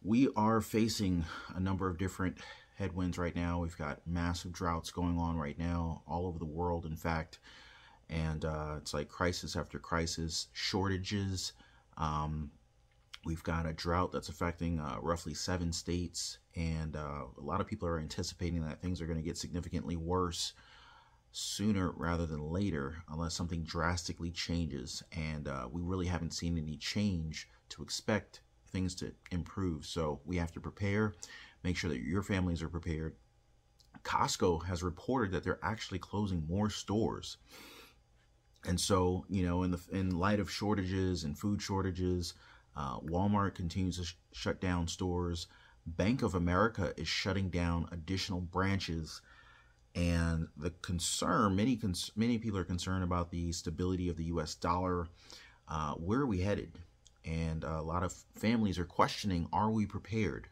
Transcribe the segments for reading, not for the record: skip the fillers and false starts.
We are facing a number of different headwinds right now. We've got massive droughts going on right now all over the world, in fact. And it's like crisis after crisis, shortages. We've got a drought that's affecting roughly 7 states. And a lot of people are anticipating that things are going to get significantly worse sooner rather than later, unless something drastically changes. And we really haven't seen any change to expect things to improve. So we have to prepare, make sure that your families are prepared. Costco has reported that they're actually closing more stores. And so, you know, in light of shortages and food shortages, Walmart continues to shut down stores. Bank of America is shutting down additional branches. And the concern, many people are concerned about the stability of the U.S. dollar. Where are we headed? And a lot of families are questioning, are we prepared?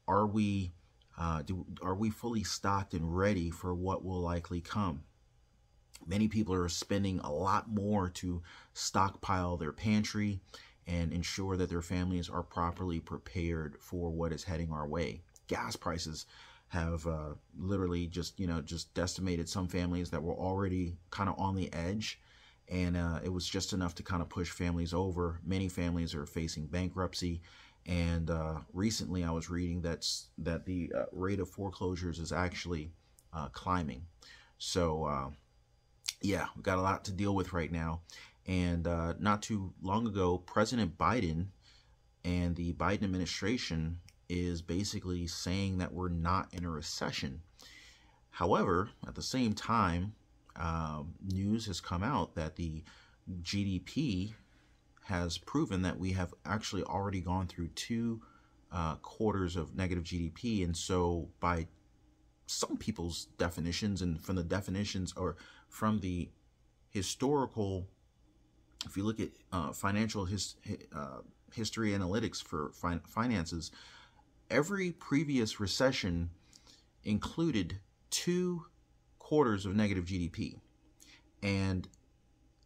Are we fully stocked and ready for what will likely come? Many people are spending a lot more to stockpile their pantry and ensure that their families are properly prepared for what is heading our way. Gas prices have literally just decimated some families that were already kind of on the edge. And it was just enough to kind of push families over. Many families are facing bankruptcy. And recently I was reading that the rate of foreclosures is actually climbing. So, yeah, we've got a lot to deal with right now. And not too long ago, President Biden and the Biden administration is basically saying that we're not in a recession. However, at the same time, news has come out that the GDP has proven that we have actually already gone through 2 quarters of negative GDP. And so by some people's definitions, and from the definitions or from the historical, if you look at financial history analytics for finances, every previous recession included 2 quarters of negative GDP. And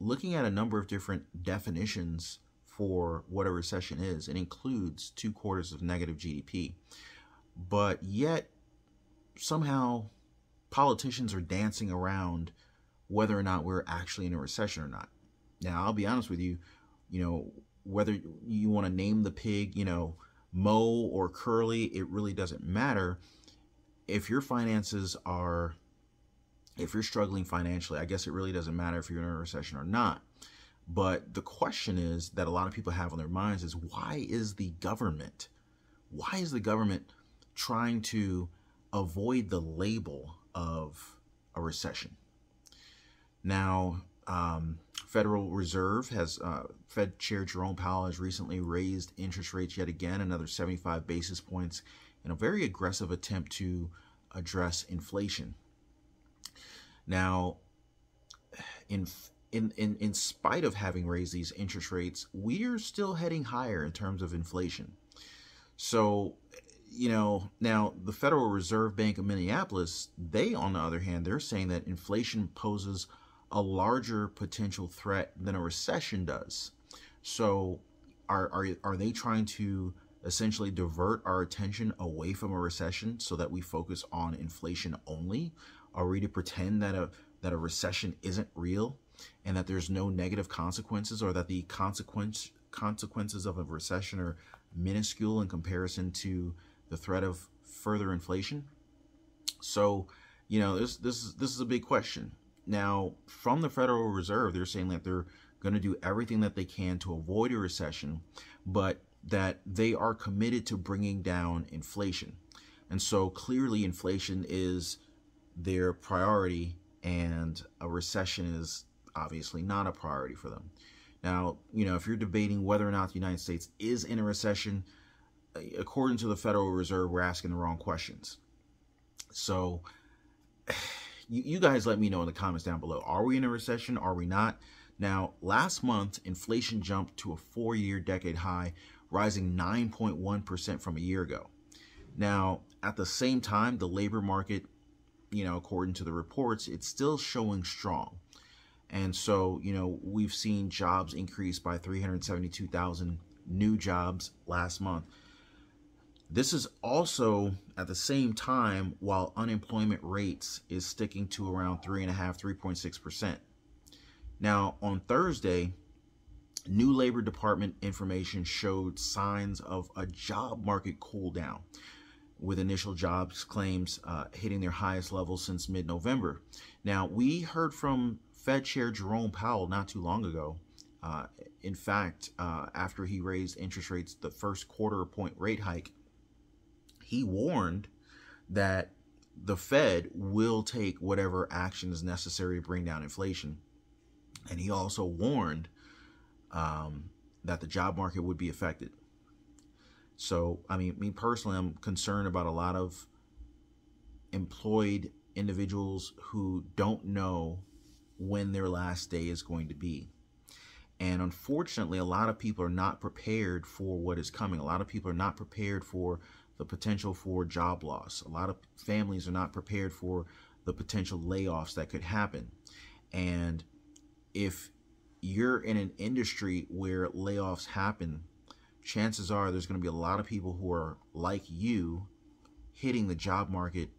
looking at a number of different definitions for what a recession is, it includes 2 quarters of negative GDP. But yet somehow politicians are dancing around whether or not we're actually in a recession or not. Now, I'll be honest with you, whether you want to name the pig, Mo or Curly, it really doesn't matter. If your finances are, if you're struggling financially, I guess it really doesn't matter if you're in a recession or not. But the question is that a lot of people have on their minds is, why is the government trying to avoid the label of a recession? Now, Federal Reserve has, Fed Chair Jerome Powell has recently raised interest rates yet again, another 75 basis points, in a very aggressive attempt to address inflation. Now, in spite of having raised these interest rates, we are still heading higher in terms of inflation. So, now the Federal Reserve Bank of Minneapolis, they, on the other hand, they're saying that inflation poses a larger potential threat than a recession does. So are they trying to essentially divert our attention away from a recession so that we focus on inflation only? Are we to pretend that a recession isn't real and that there's no negative consequences, or that the consequences of a recession are minuscule in comparison to the threat of further inflation? So, this is a big question. Now, from the Federal Reserve, they're saying that they're going to do everything that they can to avoid a recession, but that they are committed to bringing down inflation. And so clearly inflation is their priority, and a recession is obviously not a priority for them. Now, if you're debating whether or not the United States is in a recession, according to the Federal Reserve, we're asking the wrong questions. So you guys let me know in the comments down below. Are we in a recession? Are we not? Now, last month, inflation jumped to a 4-year decade high, rising 9.1% from a year ago. Now, at the same time, the labor market, according to the reports, it's still showing strong. And so, we've seen jobs increase by 372,000 new jobs last month. This is also at the same time while unemployment rates is sticking to around 3.6%. Now, on Thursday, new Labor Department information showed signs of a job market cool down, with initial jobs claims hitting their highest level since mid-November. Now, we heard from Fed Chair Jerome Powell not too long ago. In fact, after he raised interest rates, the first quarter point rate hike, he warned that the Fed will take whatever action is necessary to bring down inflation. And he also warned that the job market would be affected. So, I mean, me personally, I'm concerned about a lot of employed individuals who don't know when their last day is going to be. And unfortunately, a lot of people are not prepared for what is coming. A lot of people are not prepared for the potential for job loss. A lot of families are not prepared for the potential layoffs that could happen. And if you're in an industry where layoffs happen, chances are there's going to be a lot of people who are like you hitting the job market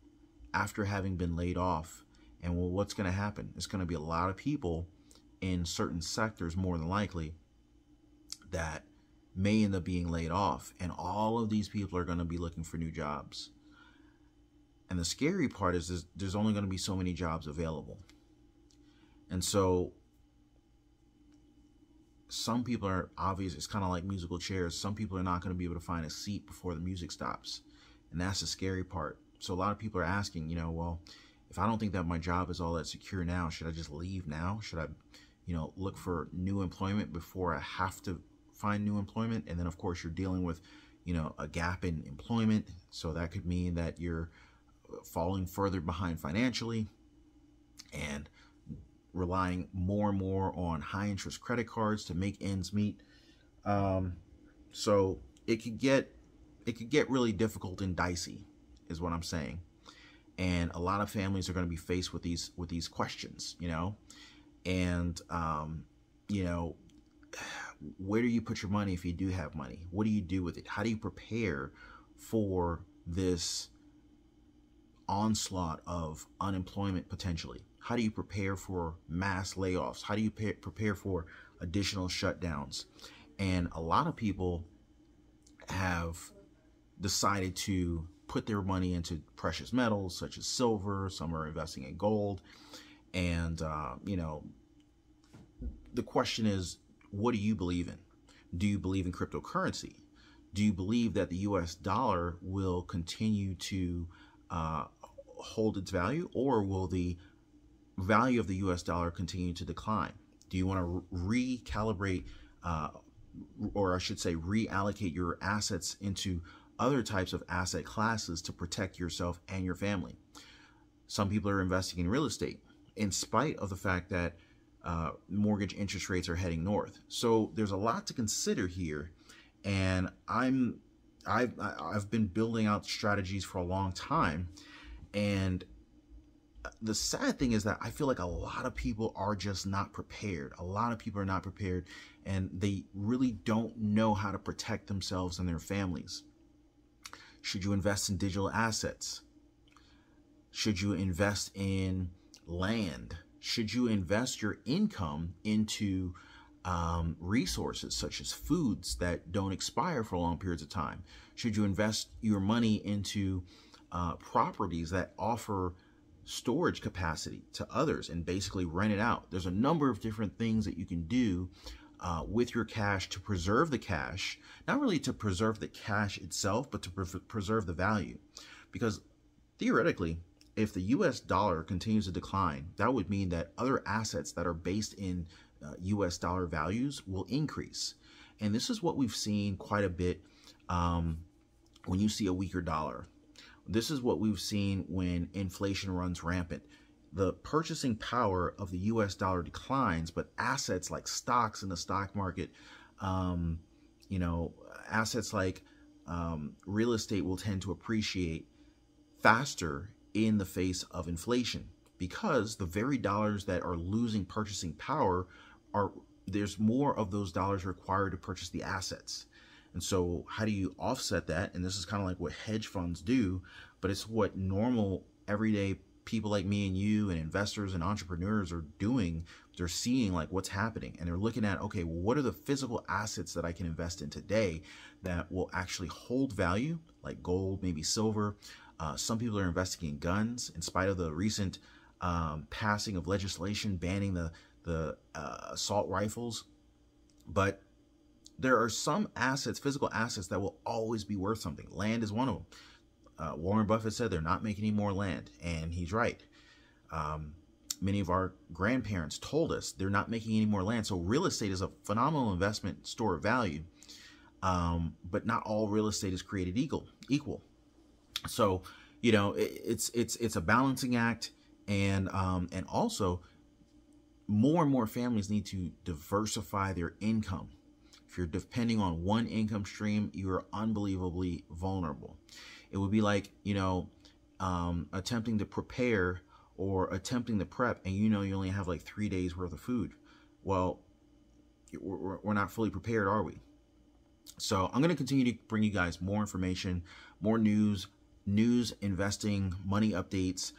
after having been laid off. And well, what's going to happen? It's going to be a lot of people in certain sectors, more than likely, that may end up being laid off. And all of these people are going to be looking for new jobs. And the scary part is there's only going to be so many jobs available. And so some people are obvious. It's kind of like musical chairs. Some people are not going to be able to find a seat before the music stops. And that's the scary part. So a lot of people are asking, well, if I don't think that my job is all that secure now, should I just leave now? Should I, look for new employment before I have to find new employment? And then, of course, you're dealing with, a gap in employment. So that could mean that you're falling further behind financially and relying more and more on high interest credit cards to make ends meet. So it could get really difficult and dicey, is what I'm saying. And a lot of families are going to be faced with these questions, and where do you put your money if you do have money? What do you do with it? How do you prepare for this onslaught of unemployment potentially? How do you prepare for mass layoffs? How do you prepare for additional shutdowns? And a lot of people have decided to put their money into precious metals such as silver. Some are investing in gold. And, the question is, what do you believe in? Do you believe in cryptocurrency? Do you believe that the US dollar will continue to hold its value, or will the value of the US dollar continue to decline? Do you want to recalibrate, or I should say reallocate your assets into other types of asset classes to protect yourself and your family? Some people are investing in real estate in spite of the fact that mortgage interest rates are heading north. So there's a lot to consider here, and I've been building out strategies for a long time. And the sad thing is that I feel like a lot of people are just not prepared. A lot of people are not prepared, and they really don't know how to protect themselves and their families. Should you invest in digital assets? Should you invest in land? Should you invest your income into resources such as foods that don't expire for long periods of time? Should you invest your money into properties that offer storage capacity to others and basically rent it out? There's a number of different things that you can do with your cash to preserve the cash, not really to preserve the cash itself, but to preserve the value. Because theoretically, if the US dollar continues to decline, that would mean that other assets that are based in US dollar values will increase. And this is what we've seen quite a bit when you see a weaker dollar. This is what we've seen when inflation runs rampant. The purchasing power of the US dollar declines, but assets like stocks in the stock market, assets like real estate will tend to appreciate faster in the face of inflation, because the very dollars that are losing purchasing power there's more of those dollars required to purchase the assets. And so how do you offset that? And this is kind of like what hedge funds do, but it's what normal everyday people like me and you and investors and entrepreneurs are doing. They're seeing like what's happening, and they're looking at, okay, well, what are the physical assets that I can invest in today that will actually hold value, like gold, maybe silver. Some people are investing in guns in spite of the recent passing of legislation banning the assault rifles. But there are some assets, physical assets, that will always be worth something. Land is one of them. Warren Buffett said they're not making any more land, and he's right. Many of our grandparents told us they're not making any more land. So real estate is a phenomenal investment store of value, but not all real estate is created equal. So, you know, it's a balancing act, and also more and more families need to diversify their income. If you're depending on one income stream, you are unbelievably vulnerable. It would be like, you know, attempting to prepare or attempting to prep, and you know you only have like 3 days worth of food. Well, we're not fully prepared, are we? So I'm going to continue to bring you guys more information, more news, investing, money updates,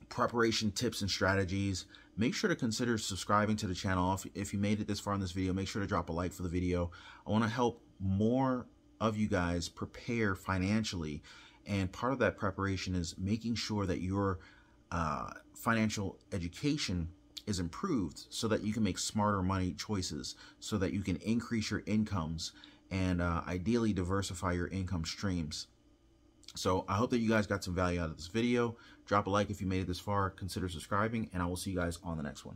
preparation tips and strategies. Make sure to consider subscribing to the channel. If you made it this far in this video, make sure to drop a like for the video. I want to help more of you guys prepare financially, and part of that preparation is making sure that your financial education is improved so that you can make smarter money choices, so that you can increase your incomes and ideally diversify your income streams. So I hope that you guys got some value out of this video. Drop a like if you made it this far. Consider subscribing, and I will see you guys on the next one.